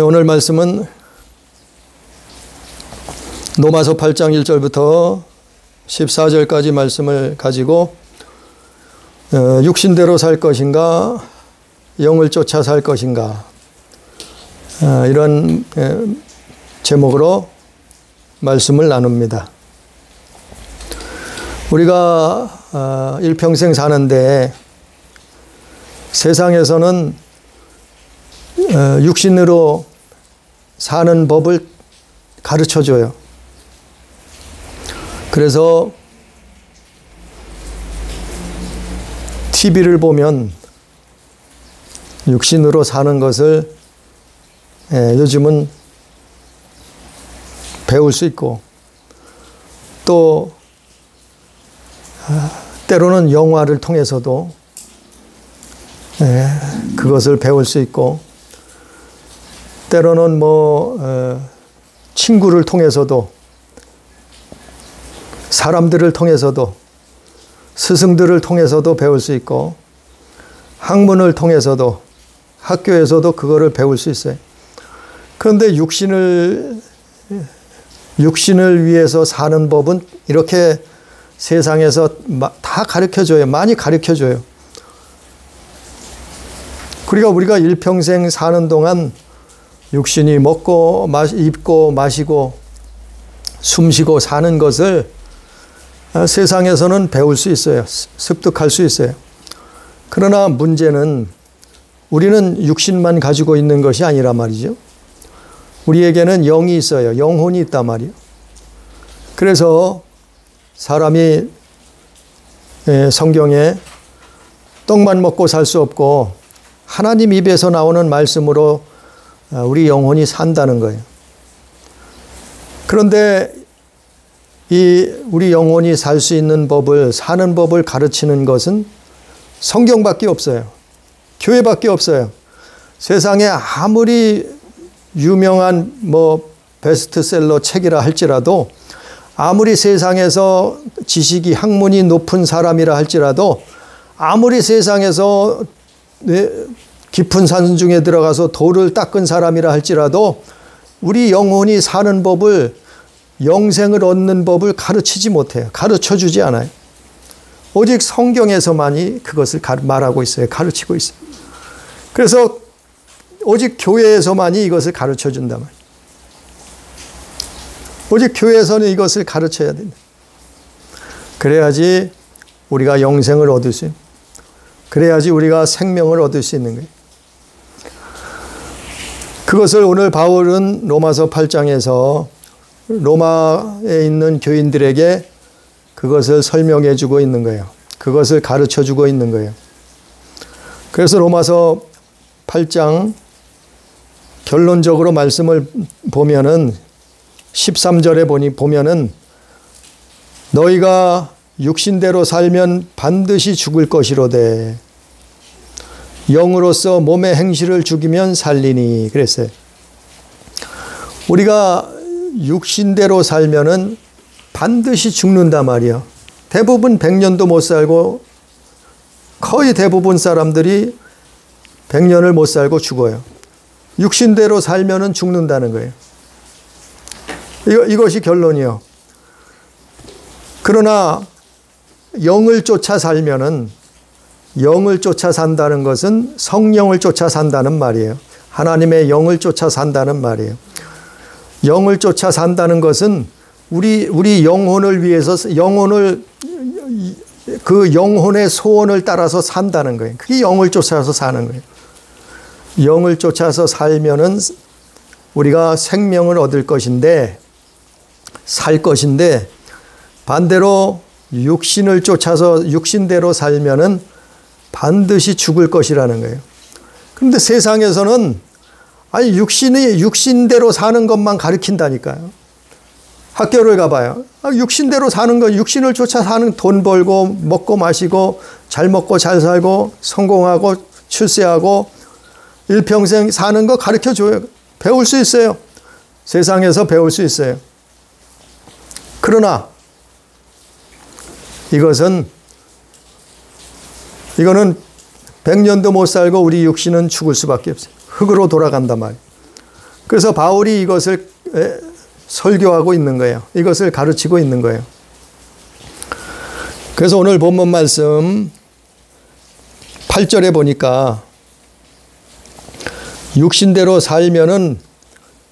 오늘 말씀은 로마서 8장 1절부터 14절까지 말씀을 가지고 육신대로 살 것인가 영을 쫓아 살 것인가 이런 제목으로 말씀을 나눕니다. 우리가 일평생 사는데 세상에서는 육신으로 사는 법을 가르쳐줘요. 그래서 TV를 보면 육신으로 사는 것을 요즘은 배울 수 있고, 또 때로는 영화를 통해서도 그것을 배울 수 있고, 때로는 친구를 통해서도, 사람들을 통해서도, 스승들을 통해서도 배울 수 있고, 학문을 통해서도, 학교에서도 그거를 배울 수 있어요. 그런데 육신을 위해서 사는 법은 이렇게 세상에서 다 가르쳐줘요. 많이 가르쳐줘요. 그러니까 우리가 일평생 사는 동안 육신이 먹고 입고 마시고 숨쉬고 사는 것을 세상에서는 배울 수 있어요. 습득할 수 있어요. 그러나 문제는 우리는 육신만 가지고 있는 것이 아니라 말이죠. 우리에게는 영이 있어요. 영혼이 있단 말이에요. 그래서 사람이 성경에 떡만 먹고 살 수 없고 하나님 입에서 나오는 말씀으로 우리 영혼이 산다는 거예요. 그런데 우리 영혼이 살 수 있는 법을, 사는 법을 가르치는 것은 성경밖에 없어요. 교회밖에 없어요. 세상에 아무리 유명한 베스트셀러 책이라 할지라도, 아무리 세상에서 지식이 학문이 높은 사람이라 할지라도, 아무리 세상에서 깊은 산 중에 들어가서 돌을 닦은 사람이라 할지라도 우리 영혼이 사는 법을, 영생을 얻는 법을 가르치지 못해요. 가르쳐주지 않아요. 오직 성경에서만이 그것을 말하고 있어요. 가르치고 있어요. 그래서 오직 교회에서만이 이것을 가르쳐준단 말이에요. 오직 교회에서는 이것을 가르쳐야 된다. 그래야지 우리가 영생을 얻을 수 있는, 그래야지 우리가 생명을 얻을 수 있는 거예요. 그것을 오늘 바울은 로마서 8장에서 로마에 있는 교인들에게 그것을 설명해 주고 있는 거예요. 그것을 가르쳐 주고 있는 거예요. 그래서 로마서 8장 결론적으로 말씀을 보면은 13절에 보면은 너희가 육신대로 살면 반드시 죽을 것이로되 영으로서 몸의 행실을 죽이면 살리니 그랬어요. 우리가 육신대로 살면은 반드시 죽는단 말이에요. 대부분 100년도 못 살고, 거의 대부분 사람들이 100년을 못 살고 죽어요. 육신대로 살면은 죽는다는 거예요. 이것이 결론이요. 그러나 영을 쫓아 살면은, 영을 쫓아 산다는 것은 성령을 쫓아 산다는 말이에요. 하나님의 영을 쫓아 산다는 말이에요. 영을 쫓아 산다는 것은 우리 영혼을 위해서, 그 영혼의 소원을 따라서 산다는 거예요. 그게 영을 쫓아서 사는 거예요. 영을 쫓아서 살면은 우리가 생명을 얻을 것인데, 살 것인데, 반대로 육신을 쫓아서 육신대로 살면은 반드시 죽을 것이라는 거예요. 그런데 세상에서는 육신이 육신대로 사는 것만 가르친다니까요. 학교를 가봐요. 육신대로 사는 거, 육신을 쫓아 사는, 돈 벌고 먹고 마시고 잘 먹고 잘 살고 성공하고 출세하고 일평생 사는 거 가르쳐줘요. 배울 수 있어요. 세상에서 배울 수 있어요. 그러나 이거는 100년도 못 살고 우리 육신은 죽을 수밖에 없어요. 흙으로 돌아간단 말이에요. 그래서 바울이 이것을 설교하고 있는 거예요. 이것을 가르치고 있는 거예요. 그래서 오늘 본문 말씀 8절에 보니까 육신대로 살면은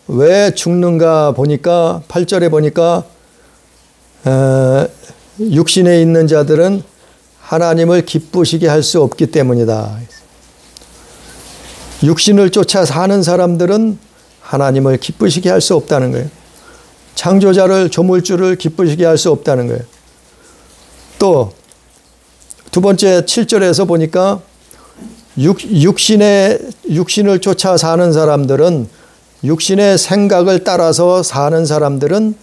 왜 죽는가 보니까 8절에 보니까 육신에 있는 자들은 하나님을 기쁘시게 할 수 없기 때문이다. 육신을 쫓아 사는 사람들은 하나님을 기쁘시게 할 수 없다는 거예요. 창조자를, 조물주를 기쁘시게 할 수 없다는 거예요. 또 두 번째 7절에서 보니까 육신을 쫓아 사는 사람들은, 육신의 생각을 따라서 사는 사람들은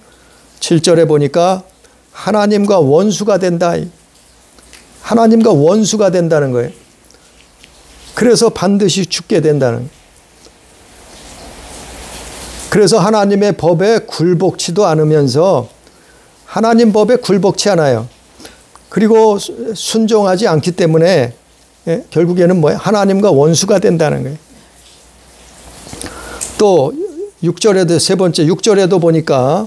7절에 보니까 하나님과 원수가 된다. 하나님과 원수가 된다는 거예요. 그래서 반드시 죽게 된다는 거예요. 그래서 하나님의 법에 굴복치도 않으면서, 하나님 법에 굴복치 않아요. 그리고 순종하지 않기 때문에 결국에는 뭐예요? 하나님과 원수가 된다는 거예요. 또 6절에도, 세 번째 6절에도 보니까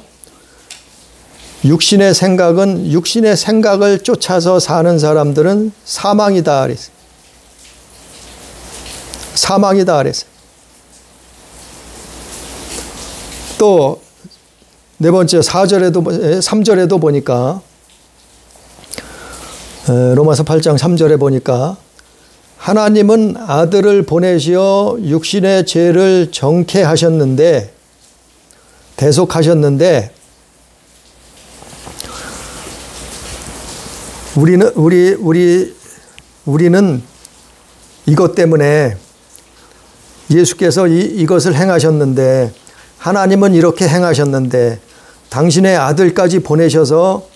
육신의 생각을 쫓아서 사는 사람들은 사망이다 그랬어요. 사망이다 그랬어요. 또 네 번째 3절에도 보니까, 로마서 8장 3절에 보니까 하나님은 아들을 보내시어 육신의 죄를 정케 하셨는데, 대속하셨는데, 우리는 이것 때문에 예수께서 이것을 행하셨는데, 하나님은 이렇게 행하셨는데, 당신의 아들까지 보내셔서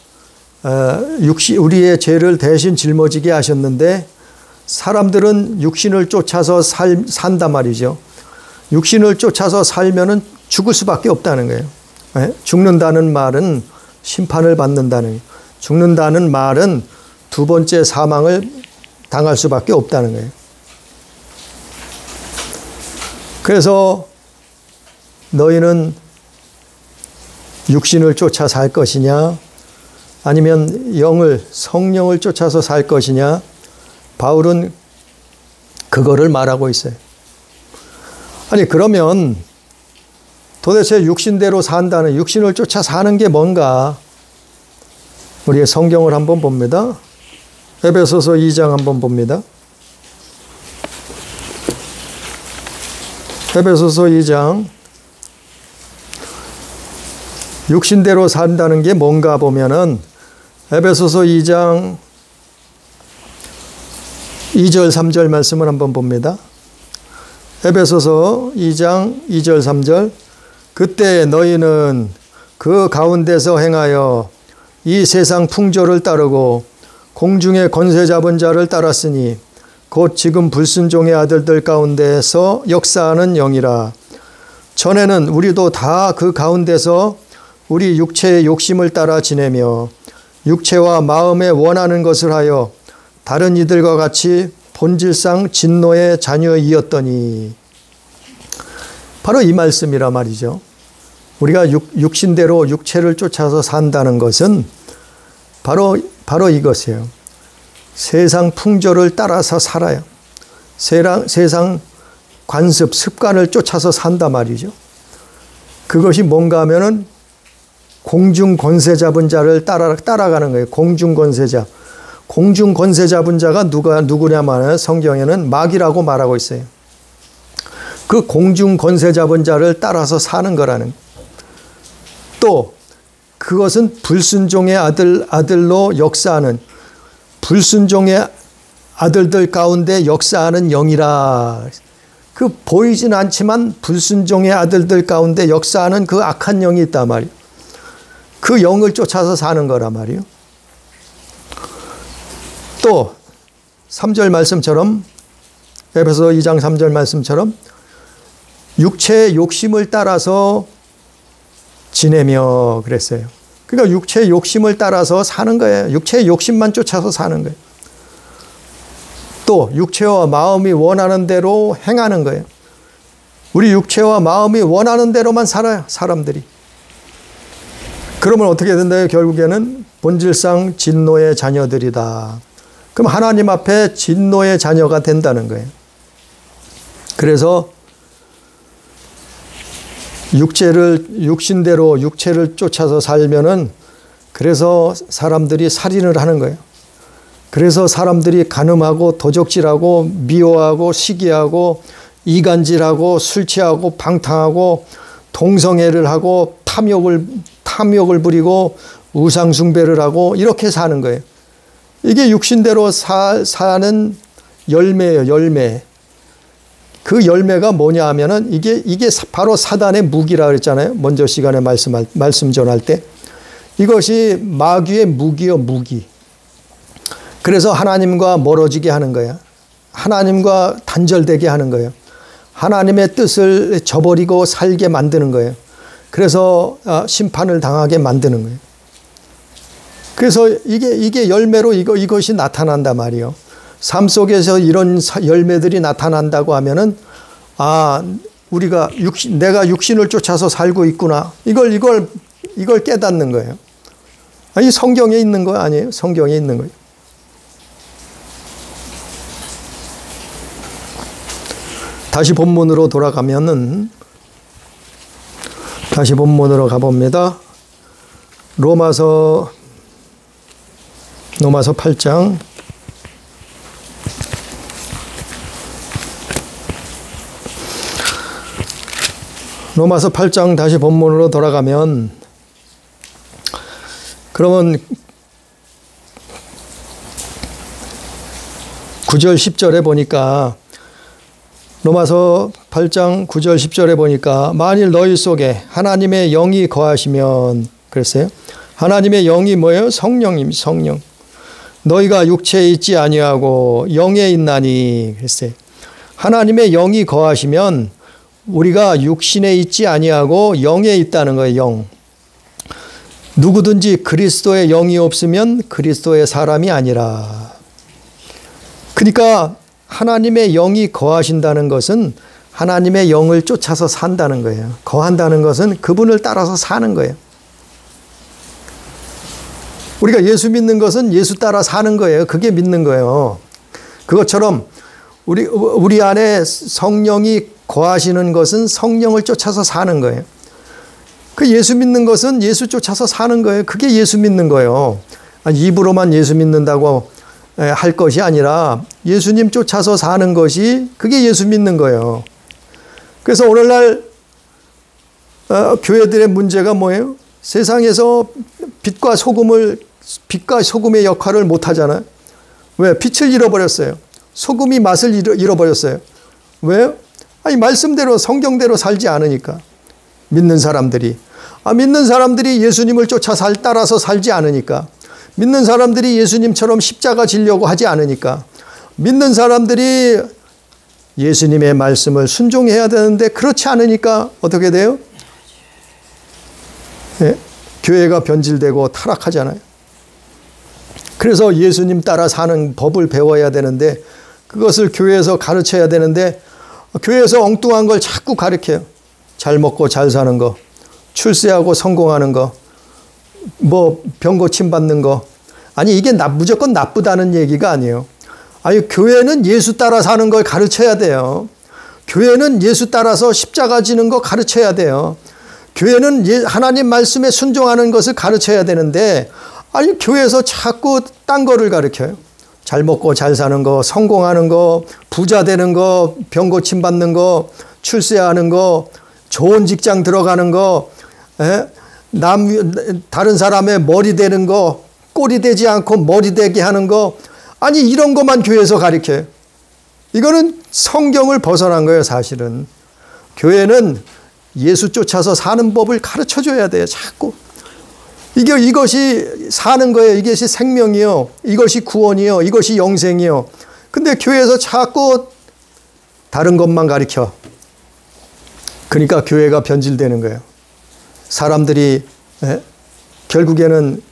우리의 죄를 대신 짊어지게 하셨는데, 사람들은 육신을 쫓아서 산단 말이죠. 육신을 쫓아서 살면은 죽을 수밖에 없다는 거예요. 죽는다는 말은 심판을 받는다는 거예요. 죽는다는 말은 두 번째 사망을 당할 수밖에 없다는 거예요. 그래서 너희는 육신을 쫓아 살 것이냐, 아니면 성령을 쫓아서 살 것이냐, 바울은 그거를 말하고 있어요. 아니, 그러면 도대체 육신대로 산다는, 육신을 쫓아 사는 게 뭔가? 우리의 성경을 한번 봅니다. 에베소서 2장 한번 봅니다. 에베소서 2장. 육신대로 산다는 게 뭔가 보면은 에베소서 2장 2절 3절 말씀을 한번 봅니다. 에베소서 2장 2절 3절. 그때 너희는 그 가운데서 행하여 이 세상 풍조를 따르고 공중의 권세 잡은 자를 따랐으니 곧 지금 불순종의 아들들 가운데서 역사하는 영이라. 전에는 우리도 다 그 가운데서 우리 육체의 욕심을 따라 지내며 육체와 마음에 원하는 것을 하여 다른 이들과 같이 본질상 진노의 자녀이었더니. 바로 이 말씀이라 말이죠. 우리가 육신대로 육체를 쫓아서 산다는 것은 바로 이것이에요. 세상 풍조를 따라서 살아요. 세상 관습, 습관을 쫓아서 산단 말이죠. 그것이 뭔가 하면은 공중 권세 잡은 자를 따라가는 거예요. 공중 권세자. 공중 권세 잡은 자가 누구냐면 성경에는 마귀라고 말하고 있어요. 그 공중 권세 잡은 자를 따라서 사는 거라는. 또 그것은 불순종의 아들로 역사하는, 불순종의 아들들 가운데 역사하는 영이라. 그 보이진 않지만 불순종의 아들들 가운데 역사하는 그 악한 영이 있단 말이에요. 그 영을 쫓아서 사는 거란 말이에요. 또 3절 말씀처럼, 에베소 2장 3절 말씀처럼 육체의 욕심을 따라서 지내며 그랬어요. 그러니까 육체의 욕심을 따라서 사는 거예요. 육체의 욕심만 쫓아서 사는 거예요. 또 육체와 마음이 원하는 대로 행하는 거예요. 우리 육체와 마음이 원하는 대로만 살아요, 사람들이. 그러면 어떻게 된다요? 결국에는 본질상 진노의 자녀들이다. 그럼 하나님 앞에 진노의 자녀가 된다는 거예요. 그래서 육신대로 육체를 쫓아서 살면은 그래서 사람들이 살인을 하는 거예요. 그래서 사람들이 간음하고 도적질하고 미워하고 시기하고 이간질하고 술 취하고 방탕하고 동성애를 하고 탐욕을 부리고 우상숭배를 하고 이렇게 사는 거예요. 이게 육신대로 사는 열매예요, 열매. 그 열매가 뭐냐 하면은 이게 바로 사단의 무기라 그랬잖아요. 먼저 시간에 말씀 전할 때. 이것이 마귀의 무기요, 무기. 그래서 하나님과 멀어지게 하는 거예요. 하나님과 단절되게 하는 거예요. 하나님의 뜻을 저버리고 살게 만드는 거예요. 그래서 심판을 당하게 만드는 거예요. 그래서 이게 열매로 이것이 나타난단 말이에요. 삶 속에서 이런 열매들이 나타난다고 하면은, 내가 육신을 쫓아서 살고 있구나. 이걸 깨닫는 거예요. 이 성경에 있는 거 아니에요? 성경에 있는 거예요. 다시 본문으로 돌아가면은, 다시 본문으로 가봅니다. 로마서 8장. 로마서 8장 다시 본문으로 돌아가면, 그러면 9절 10절에 보니까, 로마서 8장 9절 10절에 보니까 만일 너희 속에 하나님의 영이 거하시면, 그랬어요. 하나님의 영이 뭐예요? 성령님, 성령. 너희가 육체에 있지 아니하고 영에 있나니, 그랬어요. 하나님의 영이 거하시면 우리가 육신에 있지 아니하고 영에 있다는 거예요. 영. 누구든지 그리스도의 영이 없으면 그리스도의 사람이 아니라. 그러니까 하나님의 영이 거하신다는 것은 하나님의 영을 쫓아서 산다는 거예요. 거한다는 것은 그분을 따라서 사는 거예요. 우리가 예수 믿는 것은 예수 따라 사는 거예요. 그게 믿는 거예요. 그것처럼 우리 안에 성령이 거하시는 것은 성령을 쫓아서 사는 거예요. 그 예수 믿는 것은 예수 쫓아서 사는 거예요. 그게 예수 믿는 거예요. 입으로만 예수 믿는다고 할 것이 아니라 예수님 쫓아서 사는 것이 그게 예수 믿는 거예요. 그래서 오늘날 교회들의 문제가 뭐예요? 세상에서 빛과 소금의 역할을 못 하잖아요. 왜? 빛을 잃어버렸어요. 소금이 맛을 잃어버렸어요. 왜요? 말씀대로 성경대로 살지 않으니까. 믿는 사람들이 예수님을 따라서 살지 않으니까. 믿는 사람들이 예수님처럼 십자가 지려고 하지 않으니까. 믿는 사람들이 예수님의 말씀을 순종해야 되는데 그렇지 않으니까 어떻게 돼요? 네? 교회가 변질되고 타락하잖아요. 그래서 예수님 따라 사는 법을 배워야 되는데 그것을 교회에서 가르쳐야 되는데 교회에서 엉뚱한 걸 자꾸 가르쳐요. 잘 먹고 잘 사는 거, 출세하고 성공하는 거, 병 고침 받는 거. 아니 이게 무조건 나쁘다는 얘기가 아니에요. 교회는 예수 따라 사는 걸 가르쳐야 돼요. 교회는 예수 따라서 십자가 지는 거 가르쳐야 돼요. 교회는 하나님 말씀에 순종하는 것을 가르쳐야 되는데 교회에서 자꾸 딴 거를 가르쳐요. 잘 먹고 잘 사는 거, 성공하는 거, 부자 되는 거, 병 고침 받는 거, 출세하는 거, 좋은 직장 들어가는 거, 다른 사람의 머리 되는 거, 꼴이 되지 않고 머리 되게 하는 거. 이런 것만 교회에서 가르쳐요. 이거는 성경을 벗어난 거예요, 사실은. 교회는 예수 쫓아서 사는 법을 가르쳐 줘야 돼요, 자꾸. 이것이 사는 거예요. 이것이 생명이요. 이것이 구원이요. 이것이 영생이요. 근데 교회에서 자꾸 다른 것만 가르쳐. 그러니까 교회가 변질되는 거예요. 사람들이 결국에는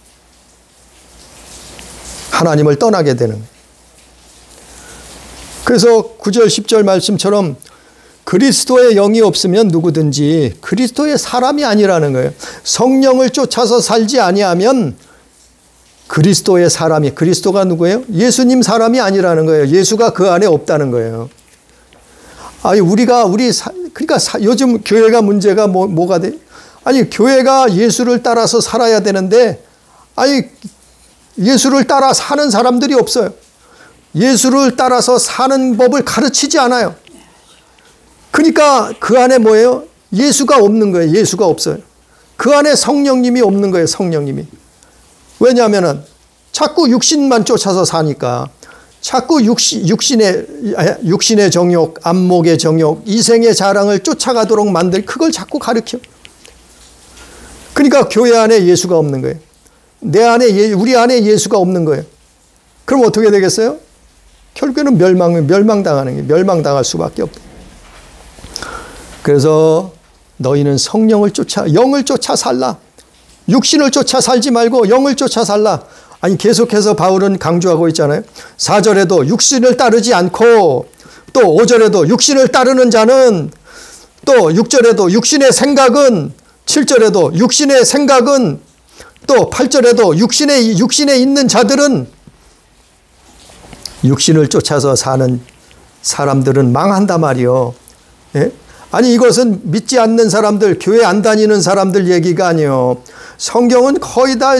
하나님을 떠나게 되는 거예요. 그래서 9절 10절 말씀처럼 그리스도의 영이 없으면 누구든지 그리스도의 사람이 아니라는 거예요. 성령을 쫓아서 살지 아니하면 그리스도의 사람이, 그리스도가 누구예요? 예수님 사람이 아니라는 거예요. 예수가 그 안에 없다는 거예요. 아니, 그러니까 요즘 교회가 문제가 뭐가 돼? 아니, 교회가 예수를 따라서 살아야 되는데, 아니, 예수를 따라 사는 사람들이 없어요. 예수를 따라서 사는 법을 가르치지 않아요. 그러니까 그 안에 뭐예요? 예수가 없는 거예요. 예수가 없어요. 그 안에 성령님이 없는 거예요. 성령님이. 왜냐하면은 자꾸 육신만 쫓아서 사니까, 자꾸 육신의 정욕, 안목의 정욕, 이생의 자랑을 쫓아가도록 그걸 자꾸 가르쳐. 그러니까 교회 안에 예수가 없는 거예요. 우리 안에 예수가 없는 거예요. 그럼 어떻게 되겠어요? 결국에는 멸망당하는 거예요. 멸망당할 수밖에 없다. 그래서 너희는 성령을 영을 쫓아 살라. 육신을 쫓아 살지 말고 영을 쫓아 살라. 아니, 계속해서 바울은 강조하고 있잖아요. 4절에도 육신을 따르지 않고, 또 5절에도 육신을 따르는 자는, 또 6절에도 육신의 생각은, 7절에도 육신의 생각은, 또 8절에도 육신에 있는 자들은, 육신을 쫓아서 사는 사람들은 망한다 말이요. 예? 아니, 이것은 믿지 않는 사람들, 교회 안 다니는 사람들 얘기가 아니에요. 성경은 거의 다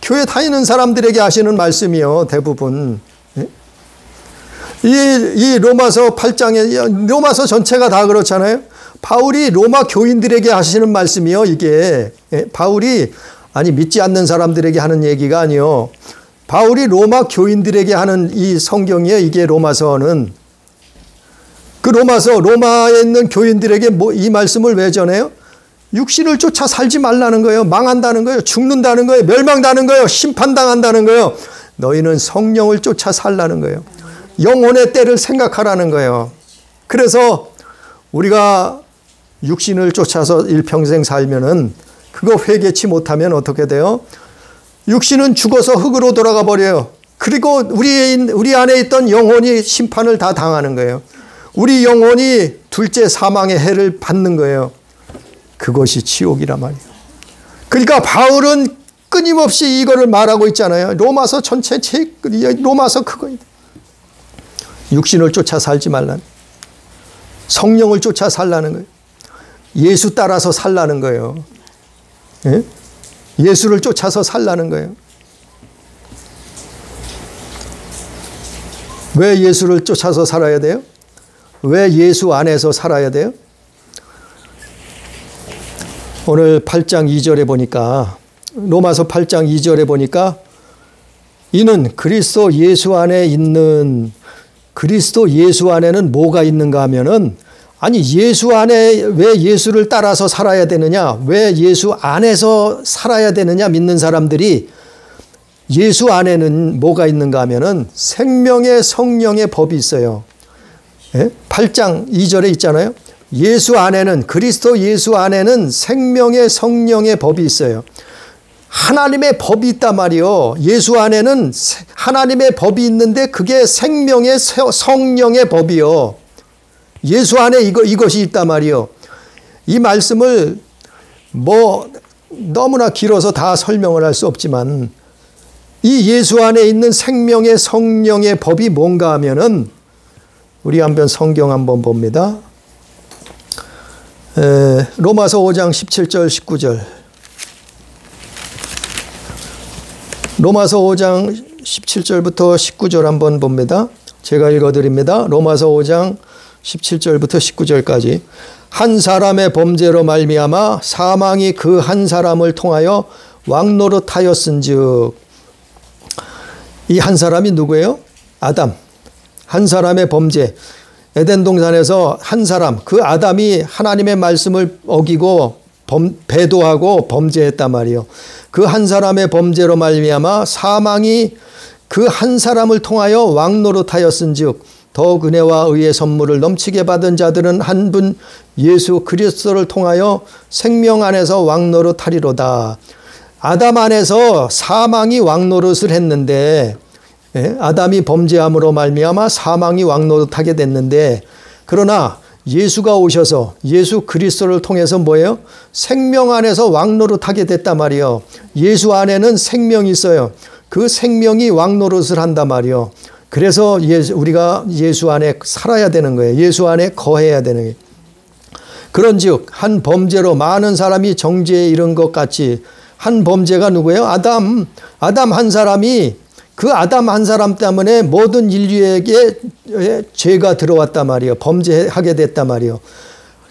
교회 다니는 사람들에게 하시는 말씀이요. 대부분. 이 로마서 8장에, 로마서 전체가 다 그렇잖아요. 바울이 로마 교인들에게 하시는 말씀이요. 이게. 바울이, 믿지 않는 사람들에게 하는 얘기가 아니요. 바울이 로마 교인들에게 하는 이 성경이에요. 이게 로마서는. 그 로마에 있는 교인들에게 이 말씀을 왜 전해요? 육신을 쫓아 살지 말라는 거예요. 망한다는 거예요. 죽는다는 거예요. 멸망당하는 거예요. 심판당한다는 거예요. 너희는 성령을 쫓아 살라는 거예요. 영혼의 때를 생각하라는 거예요. 그래서 우리가 육신을 쫓아서 일평생 살면은 그거 회개치 못하면 어떻게 돼요? 육신은 죽어서 흙으로 돌아가 버려요. 그리고 우리 안에 있던 영혼이 심판을 다 당하는 거예요. 우리 영혼이 둘째 사망의 해를 받는 거예요. 그것이 지옥이란 말이에요. 그러니까 바울은 끊임없이 이거를 말하고 있잖아요. 로마서 전체 로마서 그거예요. 육신을 쫓아 살지 말라는, 성령을 쫓아 살라는 거예요. 예수 따라서 살라는 거예요. 예? 예수를 쫓아서 살라는 거예요. 왜 예수를 쫓아서 살아야 돼요? 왜 예수 안에서 살아야 돼요? 오늘 8장 2절에 보니까, 로마서 8장 2절에 보니까, 이는 그리스도 예수 안에 있는, 그리스도 예수 안에는 뭐가 있는가 하면은, 예수 안에 왜 예수를 따라서 살아야 되느냐, 왜 예수 안에서 살아야 되느냐 믿는 사람들이, 예수 안에는 뭐가 있는가 하면은 생명의 성령의 법이 있어요. 8장 2절에 있잖아요. 예수 안에는, 그리스도 예수 안에는 생명의 성령의 법이 있어요. 하나님의 법이 있단 말이요. 예수 안에는 하나님의 법이 있는데 그게 생명의 성령의 법이요. 예수 안에 이것이 있단 말이요. 이 말씀을 너무나 길어서 다 설명을 할 수 없지만, 이 예수 안에 있는 생명의 성령의 법이 뭔가 하면은, 우리 한번 성경 한번 봅니다. 로마서 5장 17절 19절. 로마서 5장 17절부터 19절 한번 봅니다. 제가 읽어드립니다. 로마서 5장 17절부터 19절까지. 한 사람의 범죄로 말미암아 사망이 그 한 사람을 통하여 왕노릇하였은즉. 이 한 사람이 누구예요? 아담. 한 사람의 범죄. 에덴 동산에서 한 사람, 그 아담이 하나님의 말씀을 어기고 배도하고 범죄했단 말이에요. 그 한 사람의 범죄로 말미암아 사망이 그 한 사람을 통하여 왕노릇하였은즉 더욱 은혜와 의의 선물을 넘치게 받은 자들은 한 분 예수 그리스도를 통하여 생명 안에서 왕노릇하리로다. 아담 안에서 사망이 왕노릇을 했는데, 아담이 범죄함으로 말미암아 사망이 왕노릇하게 됐는데, 그러나 예수가 오셔서 예수 그리스도를 통해서 뭐예요? 생명 안에서 왕노릇하게 됐단 말이에요. 예수 안에는 생명이 있어요. 그 생명이 왕노릇을 한단 말이에요. 그래서 우리가 예수 안에 살아야 되는 거예요. 예수 안에 거해야 되는 거예요. 그런즉 한 범죄로 많은 사람이 정죄에 이른 것 같이, 한 범죄가 누구예요? 아담 한 사람이, 그 아담 한 사람 때문에 모든 인류에게 죄가 들어왔단 말이에요. 범죄하게 됐단 말이에요.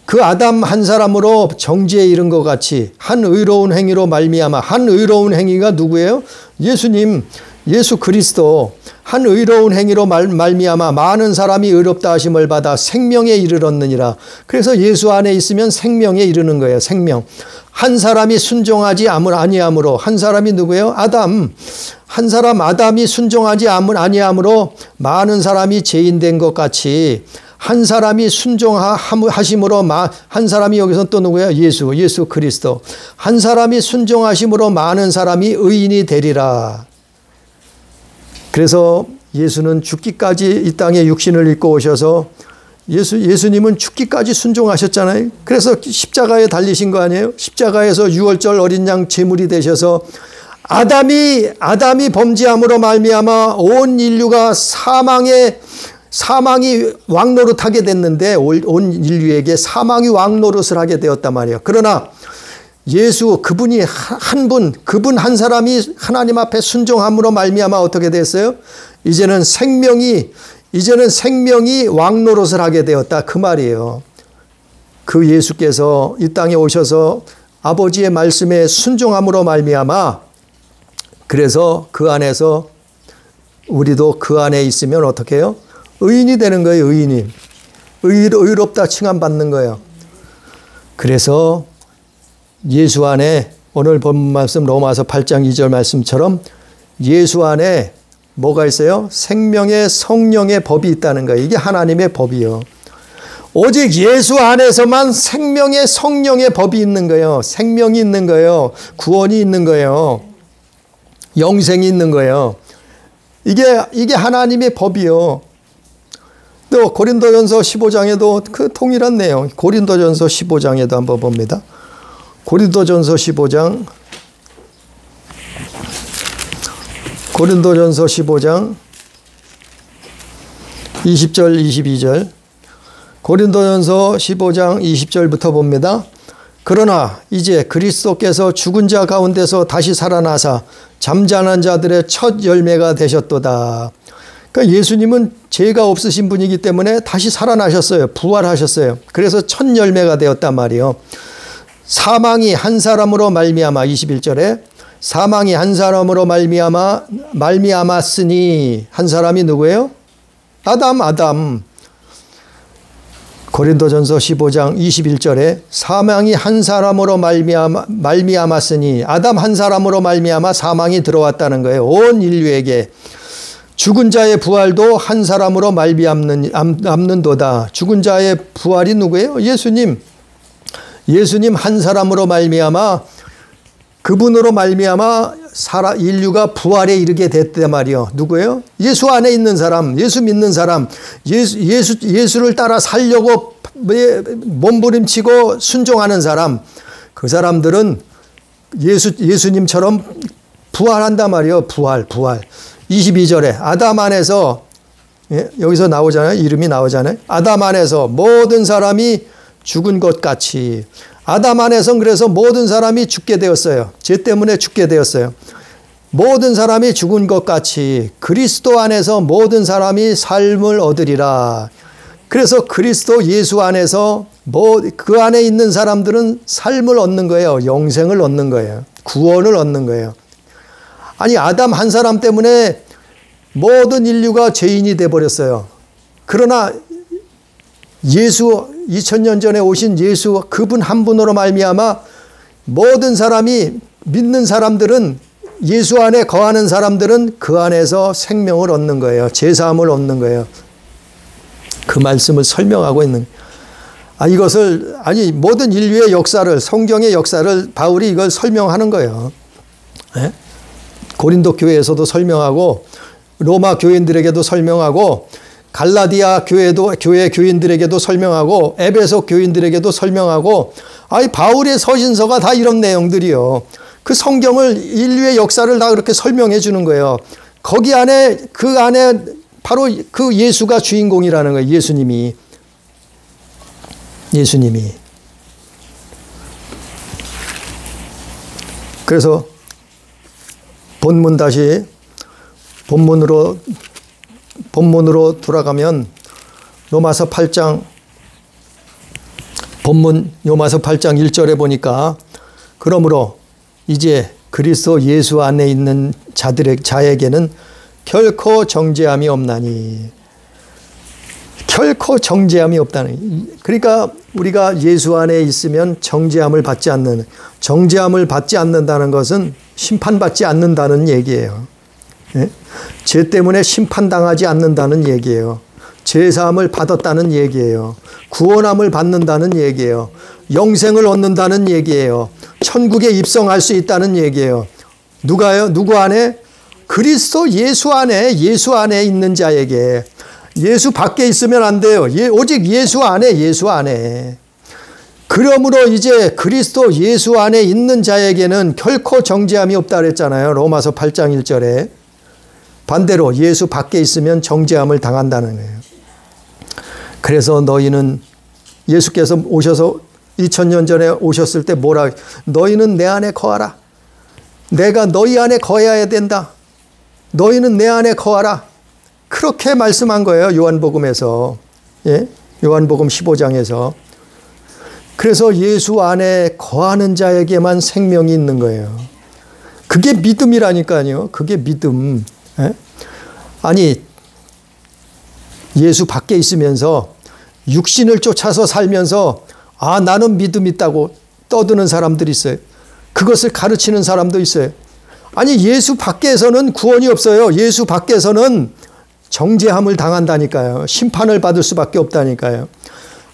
그 아담 한 사람으로 정죄에 이른 것 같이 한 의로운 행위로 말미암아, 한 의로운 행위가 누구예요? 예수님, 예수 그리스도. 한 의로운 행위로 말미암아 많은 사람이 의롭다 하심을 받아 생명에 이르렀느니라. 그래서 예수 안에 있으면 생명에 이르는 거예요. 생명. 한 사람이 순종하지 아니함으로, 한 사람이 누구예요? 아담. 한 사람 아담이 순종하지 아니함으로 많은 사람이 죄인된 것 같이, 한 사람이 순종하심으로 한 사람이, 여기서 또 누구예요? 예수 그리스도. 한 사람이 순종하심으로 많은 사람이 의인이 되리라. 그래서 예수는 죽기까지 이 땅에 육신을 입고 오셔서, 예수님은 죽기까지 순종하셨잖아요. 그래서 십자가에 달리신 거 아니에요? 십자가에서 유월절 어린 양 제물이 되셔서 아담이 범죄함으로 말미암아 온 인류가 사망이 왕노릇하게 됐는데, 온 인류에게 사망이 왕노릇을 하게 되었단 말이에요. 그러나 예수, 그분이 그분 한 사람이 하나님 앞에 순종함으로 말미암아 어떻게 됐어요? 이제는 생명이 왕노릇을 하게 되었다, 그 말이에요. 그 예수께서 이 땅에 오셔서 아버지의 말씀에 순종함으로 말미암아, 그래서 그 안에서 우리도 그 안에 있으면 어떻게 해요? 의인이 되는 거예요. 의인이. 의롭다 칭함받는 거예요. 그래서 예수 안에, 오늘 본 말씀 로마서 8장 2절 말씀처럼 예수 안에 뭐가 있어요? 생명의 성령의 법이 있다는 거예요. 이게 하나님의 법이요. 오직 예수 안에서만 생명의 성령의 법이 있는 거예요. 생명이 있는 거예요. 구원이 있는 거예요. 영생이 있는 거예요. 이게 하나님의 법이요. 또 고린도전서 15장에도 그 동일한 내용, 고린도전서 15장에도 한번 봅니다. 고린도전서 15장 20절 22절, 고린도전서 15장 20절부터 봅니다. 그러나 이제 그리스도께서 죽은 자 가운데서 다시 살아나사 잠자는 자들의 첫 열매가 되셨도다. 그러니까 예수님은 죄가 없으신 분이기 때문에 다시 살아나셨어요. 부활하셨어요. 그래서 첫 열매가 되었단 말이에요. 사망이 한 사람으로 말미암아, 21절에 사망이 한 사람으로 말미암았으니, 한 사람이 누구예요? 아담. 고린도전서 15장 21절에 사망이 한 사람으로 말미암았으니, 아담 한 사람으로 말미암아 사망이 들어왔다는 거예요. 온 인류에게. 죽은 자의 부활도 한 사람으로 말미암는도다. 죽은 자의 부활이 누구예요? 예수님 한 사람으로 말미암아, 그분으로 말미암아 인류가 부활에 이르게 됐단 말이요. 누구예요? 예수 안에 있는 사람, 예수 믿는 사람, 예수를 따라 살려고 몸부림치고 순종하는 사람, 그 사람들은 예수님처럼 부활한단 말이에요. 부활. 22절에 아담 안에서, 여기서 나오잖아요. 이름이 나오잖아요. 아담 안에서 모든 사람이 죽은 것 같이, 아담 안에선 그래서 모든 사람이 죽게 되었어요. 죄 때문에 죽게 되었어요. 모든 사람이 죽은 것 같이 그리스도 안에서 모든 사람이 삶을 얻으리라. 그래서 그리스도 예수 안에서 그 안에 있는 사람들은 삶을 얻는 거예요. 영생을 얻는 거예요. 구원을 얻는 거예요. 아니, 아담 한 사람 때문에 모든 인류가 죄인이 돼버렸어요. 그러나 2000년 전에 오신 예수, 그분 한 분으로 말미암아 모든 사람이, 믿는 사람들은, 예수 안에 거하는 사람들은 그 안에서 생명을 얻는 거예요. 제사함을 얻는 거예요. 그 말씀을 설명하고 있는 거예요. 이것을, 모든 인류의 역사를, 성경의 역사를 바울이 이걸 설명하는 거예요. 네? 고린도 교회에서도 설명하고, 로마 교인들에게도 설명하고, 갈라디아 교회 교인들에게도 설명하고 에베소 교인들에게도 설명하고 바울의 서신서가 다 이런 내용들이요. 그 성경을 인류의 역사를 다 그렇게 설명해 주는 거예요. 거기 안에 그 안에 바로 그 예수가 주인공이라는 거예요. 예수님이. 그래서 다시 본문으로 돌아가면 로마서 8장 로마서 8장 1절에 보니까 그러므로 이제 그리스도 예수 안에 있는 자에게는 결코 정죄함이 없나니. 결코 정죄함이 없다는. 그러니까 우리가 예수 안에 있으면 정죄함을 받지 않는다는 것은 심판받지 않는다는 얘기예요. 예? 죄 때문에 심판당하지 않는다는 얘기예요. 죄사함을 받았다는 얘기예요. 구원함을 받는다는 얘기예요. 영생을 얻는다는 얘기예요. 천국에 입성할 수 있다는 얘기예요. 누가요? 누구 안에? 그리스도 예수 안에 있는 자에게. 예수 밖에 있으면 안 돼요. 오직 예수 안에. 그러므로 이제 그리스도 예수 안에 있는 자에게는 결코 정죄함이 없다 그랬잖아요. 로마서 8장 1절에. 반대로 예수 밖에 있으면 정죄함을 당한다는 거예요. 그래서 너희는 예수께서 오셔서 2000년 전에 오셨을 때 너희는 내 안에 거하라. 내가 너희 안에 거해야 된다. 너희는 내 안에 거하라. 그렇게 말씀한 거예요. 요한복음에서. 예? 요한복음 15장에서. 그래서 예수 안에 거하는 자에게만 생명이 있는 거예요. 그게 믿음이라니까요. 그게 믿음. 예? 아니, 예수 밖에 있으면서 육신을 쫓아서 살면서 나는 믿음 있다고 떠드는 사람들이 있어요. 그것을 가르치는 사람도 있어요. 아니, 예수 밖에서는 구원이 없어요. 예수 밖에서는 정죄함을 당한다니까요. 심판을 받을 수밖에 없다니까요.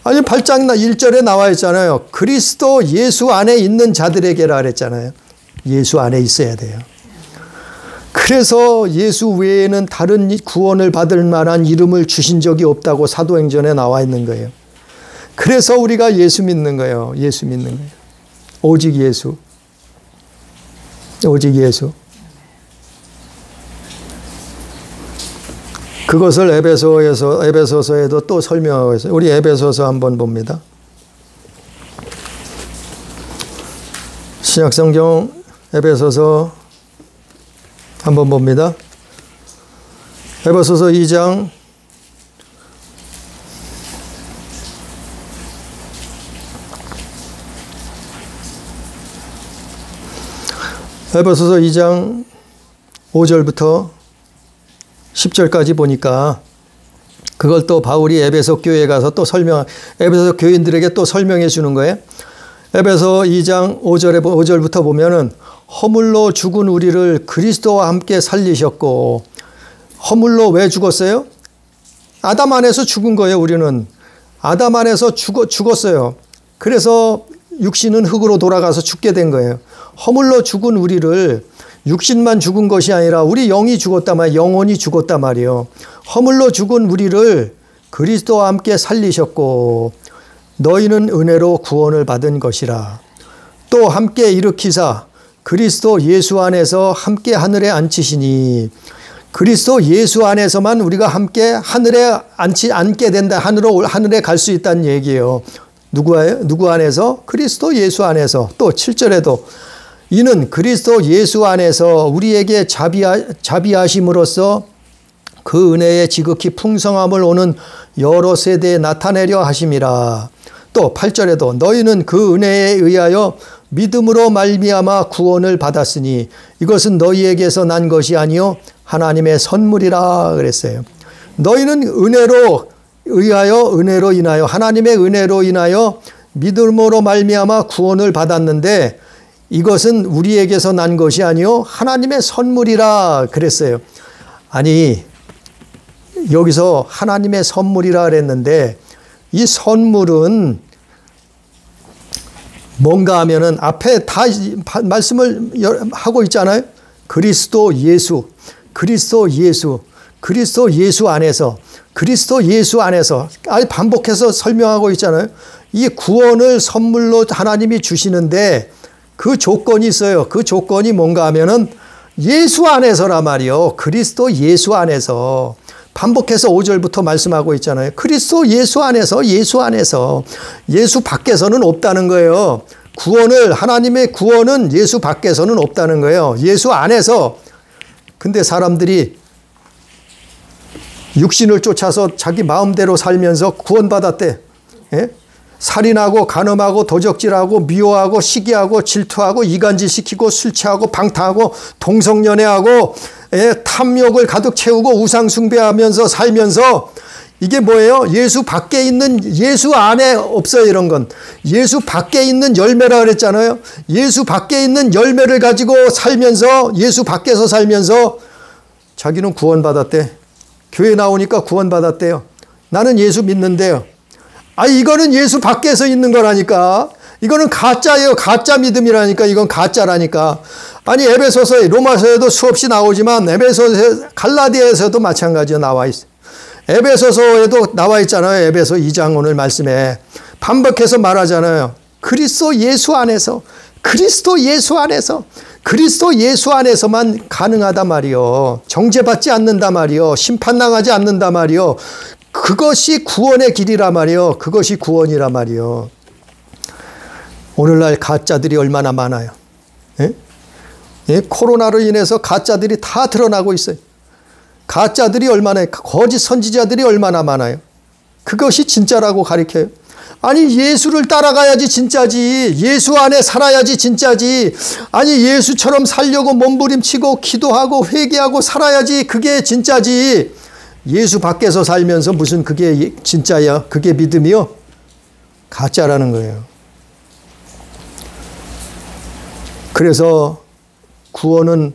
아니, 8장 1절에 나와 있잖아요. 그리스도 예수 안에 있는 자들에게라 그랬잖아요. 예수 안에 있어야 돼요. 그래서 예수 외에는 다른 구원을 받을 만한 이름을 주신 적이 없다고 사도행전에 나와 있는 거예요. 그래서 우리가 예수 믿는 거예요. 예수 믿는 거예요. 오직 예수. 오직 예수. 그것을 에베소서에도 또 설명하고 있어요. 우리 에베소서 한번 봅니다. 신약성경 에베소서 한번 봅니다. 에베소서 2장 5절부터 10절까지 보니까 그걸 또 바울이 에베소 교회에 가서 또 에베소 교인들에게 또 설명해 주는 거예요. 에베소 2장 5절부터 보면은 허물로 죽은 우리를 그리스도와 함께 살리셨고, 허물로 왜 죽었어요? 아담 안에서 죽은 거예요. 우리는 아담 안에서 죽었어요. 그래서 육신은 흙으로 돌아가서 죽게 된 거예요. 허물로 죽은 우리를, 육신만 죽은 것이 아니라 우리 영이 죽었단 말이에요. 영혼이 죽었단 말이에요. 허물로 죽은 우리를 그리스도와 함께 살리셨고 너희는 은혜로 구원을 받은 것이라. 또 함께 일으키사 그리스도 예수 안에서 함께 하늘에 앉히시니. 그리스도 예수 안에서만 우리가 함께 하늘에 앉게 된다. 하늘에 갈 수 있다는 얘기예요. 누구 안에서? 그리스도 예수 안에서. 또 7절에도 이는 그리스도 예수 안에서 우리에게 자비하심으로써 그 은혜의 지극히 풍성함을 오는 여러 세대에 나타내려 하심이라. 또 8절에도 너희는 그 은혜에 의하여 믿음으로 말미암아 구원을 받았으니 이것은 너희에게서 난 것이 아니요 하나님의 선물이라 그랬어요. 너희는 은혜로 인하여 하나님의 은혜로 인하여 믿음으로 말미암아 구원을 받았는데 이것은 우리에게서 난 것이 아니요 하나님의 선물이라 그랬어요. 아니, 여기서 하나님의 선물이라 그랬는데 이 선물은 뭔가 하면은 앞에 다 말씀을 하고 있잖아요. 그리스도 예수 안에서 그리스도 예수 안에서, 반복해서 설명하고 있잖아요. 이 구원을 선물로 하나님이 주시는데 그 조건이 있어요. 그 조건이 뭔가 하면은 예수 안에서란 말이요. 그리스도 예수 안에서. 반복해서 5절부터 말씀하고 있잖아요. 그리스도 예수 안에서, 예수 안에서. 예수 밖에서는 없다는 거예요. 하나님의 구원은 예수 밖에서는 없다는 거예요. 예수 안에서. 근데 사람들이 육신을 쫓아서 자기 마음대로 살면서 구원받았대. 예? 살인하고 간음하고 도적질하고 미워하고 시기하고 질투하고 이간질시키고 술 취하고 방탕하고 동성연애하고 탐욕을 가득 채우고 우상 숭배하면서 살면서 이게 뭐예요? 예수 밖에 있는, 예수 안에 없어요, 이런 건. 예수 밖에 있는 열매라 그랬잖아요. 예수 밖에 있는 열매를 가지고 살면서, 예수 밖에서 살면서 자기는 구원받았대. 교회 나오니까 구원받았대요. 나는 예수 믿는데요. 이거는 예수 밖에서 있는 거라니까. 이거는 가짜예요. 가짜 믿음이라니까. 이건 가짜라니까. 에베소서에, 로마서에도 수없이 나오지만 에베소서, 갈라디아에서도 마찬가지로 나와 있어요. 에베소서에도 나와 있잖아요. 에베소 2장 오늘 말씀에. 반복해서 말하잖아요. 그리스도 예수 안에서, 그리스도 예수 안에서, 그리스도 예수 안에서만 가능하다 말이요. 정죄받지 않는다 말이요. 심판당하지 않는다 말이요. 그것이 구원의 길이라 말이요. 그것이 구원이라 말이요. 오늘날 가짜들이 얼마나 많아요. 예? 예? 코로나로 인해서 가짜들이 다 드러나고 있어요. 가짜들이 얼마나, 거짓 선지자들이 얼마나 많아요. 그것이 진짜라고 가르쳐요. 예수를 따라가야지 진짜지. 예수 안에 살아야지 진짜지. 예수처럼 살려고 몸부림치고 기도하고 회개하고 살아야지 그게 진짜지. 예수 밖에서 살면서 무슨 그게 진짜야? 그게 믿음이요? 가짜라는 거예요. 그래서 구원은,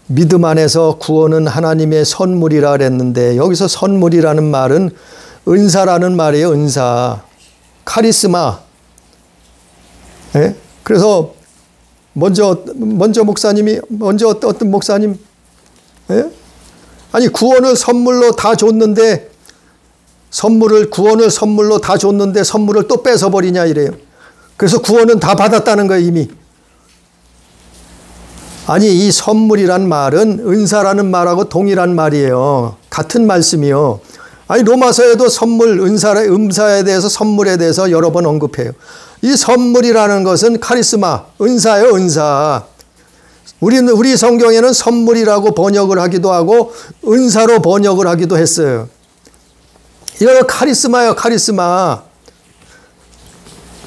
믿음 안에서 구원은 하나님의 선물이라 그랬는데, 여기서 선물이라는 말은 은사라는 말이에요. 은사. 카리스마. 예? 그래서 먼저 어떤 목사님, 예? 구원을 선물로 다 줬는데, 구원을 선물로 다 줬는데 선물을 또 뺏어버리냐 이래요. 그래서 구원은 다 받았다는 거예요, 이미. 이 선물이란 말은 은사라는 말하고 동일한 말이에요. 같은 말씀이요. 로마서에도 선물, 은사에 대해서, 선물에 대해서 여러 번 언급해요. 이 선물이라는 것은 카리스마, 은사예요, 은사. 우리 성경에는 선물이라고 번역을 하기도 하고 은사로 번역을 하기도 했어요. 이거 카리스마예요, 카리스마.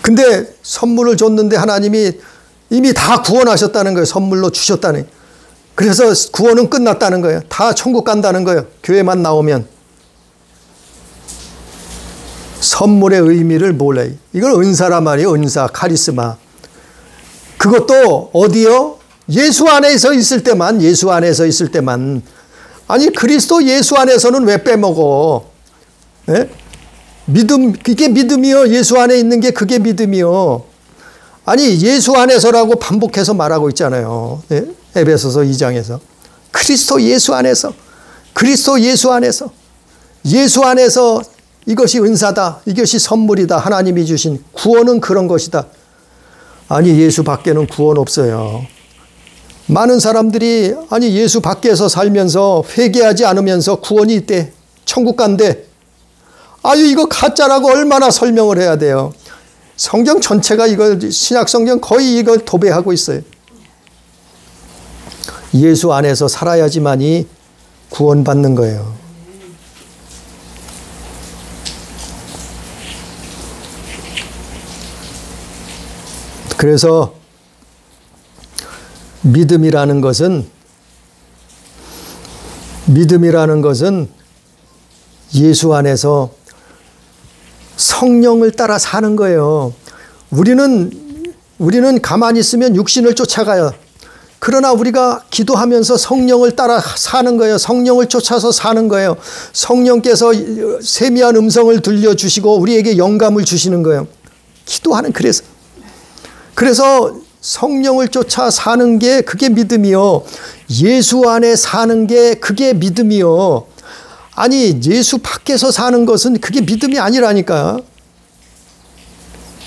근데 선물을 줬는데 하나님이 이미 다 구원하셨다는 거예요. 선물로 주셨다는 거예요. 그래서 구원은 끝났다는 거예요. 다 천국 간다는 거예요. 교회만 나오면. 선물의 의미를 몰라요. 이걸 은사란 말이에요. 은사, 카리스마. 그것도 어디요? 예수 안에서 있을 때만, 예수 안에서 있을 때만. 그리스도 예수 안에서는 왜 빼먹어? 예? 믿음, 그게 믿음이요. 예수 안에 있는 게 그게 믿음이요. 예수 안에서라고 반복해서 말하고 있잖아요. 예? 에베소서 2장에서. 그리스도 예수 안에서, 그리스도 예수 안에서, 예수 안에서 이것이 은사다. 이것이 선물이다. 하나님이 주신 구원은 그런 것이다. 예수 밖에는 구원 없어요. 많은 사람들이 예수 밖에서 살면서 회개하지 않으면서 구원이 있대. 천국 간대. 이거 가짜라고 얼마나 설명을 해야 돼요. 성경 전체가 신약 성경 거의 이걸 도배하고 있어요. 예수 안에서 살아야지만이 구원받는 거예요. 그래서 믿음이라는 것은 예수 안에서 성령을 따라 사는 거예요. 우리는 가만히 있으면 육신을 쫓아가요. 그러나 우리가 기도하면서 성령을 따라 사는 거예요. 성령을 쫓아서 사는 거예요. 성령께서 세미한 음성을 들려주시고 우리에게 영감을 주시는 거예요. 기도하는, 그래서 성령을 쫓아 사는 게 그게 믿음이요. 예수 안에 사는 게 그게 믿음이요. 아니 예수 밖에서 사는 것은 그게 믿음이 아니라니까.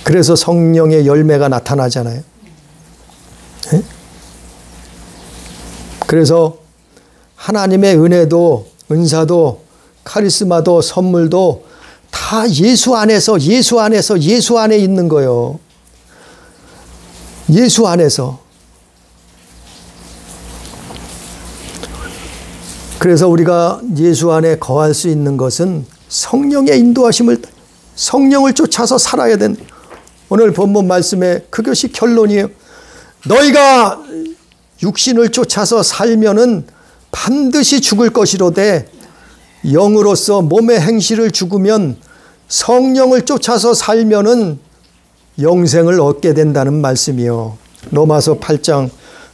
그래서 성령의 열매가 나타나잖아요. 네? 그래서 하나님의 은혜도 은사도 카리스마도 선물도 다 예수 안에서 예수 안에 있는 거예요. 예수 안에서. 그래서 우리가 예수 안에 거할 수 있는 것은 성령의 인도하심을, 성령을 쫓아서 살아야 된다. 오늘 본문 말씀의 그것이 결론이에요. 너희가 육신을 쫓아서 살면은 반드시 죽을 것이로되 영으로서 몸의 행실을 죽으면 성령을 쫓아서 살면은 영생을 얻게 된다는 말씀이요. 로마서 8장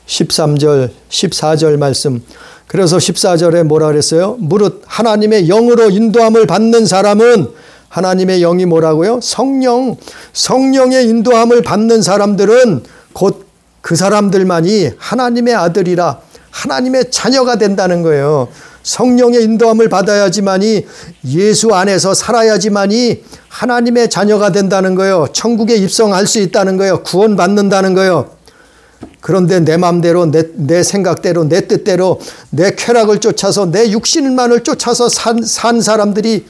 13절 14절 말씀. 그래서 14절에 뭐라 그랬어요? 무릇 하나님의 영으로 인도함을 받는 사람은, 하나님의 영이 뭐라고요? 성령의 인도함을 받는 사람들은 곧 그 사람들만이 하나님의 아들이라, 하나님의 자녀가 된다는 거예요. 성령의 인도함을 받아야지만이, 예수 안에서 살아야지만이 하나님의 자녀가 된다는 거예요. 천국에 입성할 수 있다는 거예요. 구원받는다는 거예요. 그런데 내 마음대로, 내 생각대로, 내 뜻대로, 내 쾌락을 쫓아서, 내 육신만을 쫓아서 산 사람들이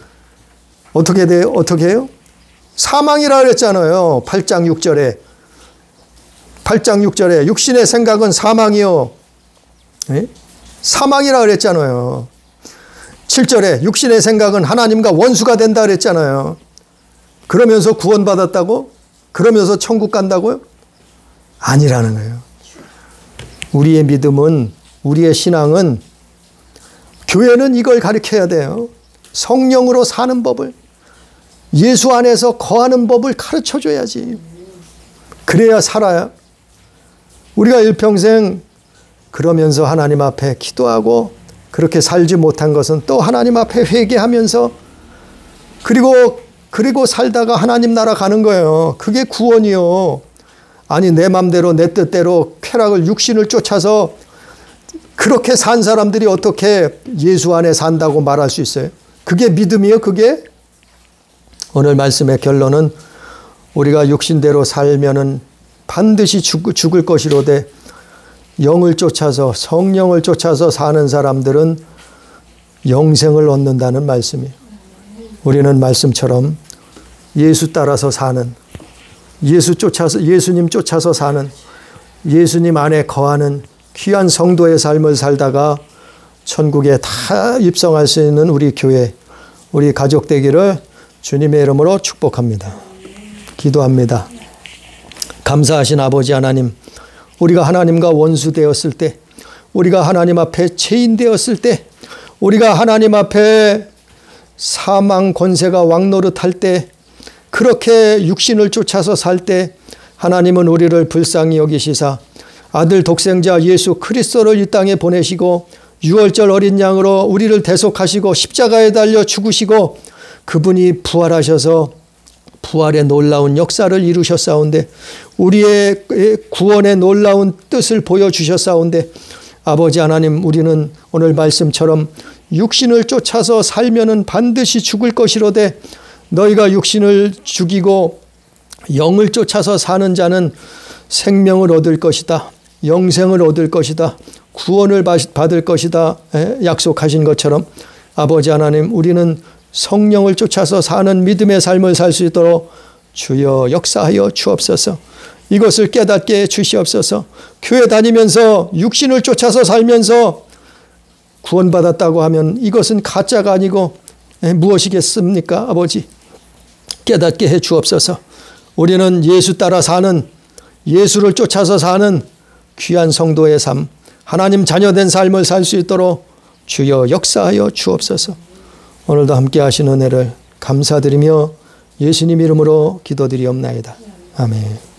어떻게 돼요? 어떻게 해요? 사망이라 그랬잖아요. 8장 6절에. 8장 6절에 육신의 생각은 사망이요. 네? 사망이라 그랬잖아요. 7절에 육신의 생각은 하나님과 원수가 된다 그랬잖아요. 그러면서 구원받았다고? 그러면서 천국 간다고요? 아니라는 거예요. 우리의 믿음은, 우리의 신앙은, 교회는 이걸 가르쳐야 돼요. 성령으로 사는 법을, 예수 안에서 거하는 법을 가르쳐 줘야지. 그래야 살아야. 우리가 일평생 그러면서 하나님 앞에 기도하고 그렇게 살지 못한 것은 또 하나님 앞에 회개하면서 그리고 살다가 하나님 나라 가는 거예요. 그게 구원이요. 아니 내 맘대로 내 뜻대로 쾌락을, 육신을 쫓아서 그렇게 산 사람들이 어떻게 예수 안에 산다고 말할 수 있어요? 그게 믿음이에요? 그게? 오늘 말씀의 결론은 우리가 육신대로 살면은 반드시 죽을 것이로되 영을 쫓아서, 성령을 쫓아서 사는 사람들은 영생을 얻는다는 말씀이에요. 우리는 말씀처럼 예수 따라서 사는, 예수님 쫓아서 사는, 예수님 안에 거하는 귀한 성도의 삶을 살다가 천국에 다 입성할 수 있는 우리 교회, 우리 가족 되기를 주님의 이름으로 축복합니다. 기도합니다. 감사하신 아버지 하나님, 우리가 하나님과 원수 되었을 때, 우리가 하나님 앞에 죄인 되었을 때, 우리가 하나님 앞에 사망 권세가 왕노릇할 때, 그렇게 육신을 쫓아서 살 때 하나님은 우리를 불쌍히 여기시사 아들 독생자 예수 그리스도를 이 땅에 보내시고 유월절 어린 양으로 우리를 대속하시고 십자가에 달려 죽으시고 그분이 부활하셔서 부활의 놀라운 역사를 이루셨사온데, 우리의 구원의 놀라운 뜻을 보여주셨사온데, 아버지 하나님, 우리는 오늘 말씀처럼 육신을 쫓아서 살면은 반드시 죽을 것이로되 너희가 육신을 죽이고 영을 쫓아서 사는 자는 생명을 얻을 것이다, 영생을 얻을 것이다, 구원을 받을 것이다 약속하신 것처럼 아버지 하나님, 우리는 성령을 쫓아서 사는 믿음의 삶을 살 수 있도록 주여 역사하여 주옵소서. 이것을 깨닫게 해 주시옵소서. 교회 다니면서 육신을 쫓아서 살면서 구원받았다고 하면 이것은 가짜가 아니고 무엇이겠습니까? 아버지, 깨닫게 해 주옵소서. 우리는 예수 따라 사는, 예수를 쫓아서 사는 귀한 성도의 삶, 하나님 자녀된 삶을 살 수 있도록 주여 역사하여 주옵소서. 오늘도 함께 하신 은혜를 감사드리며 예수님 이름으로 기도드리옵나이다. 아멘.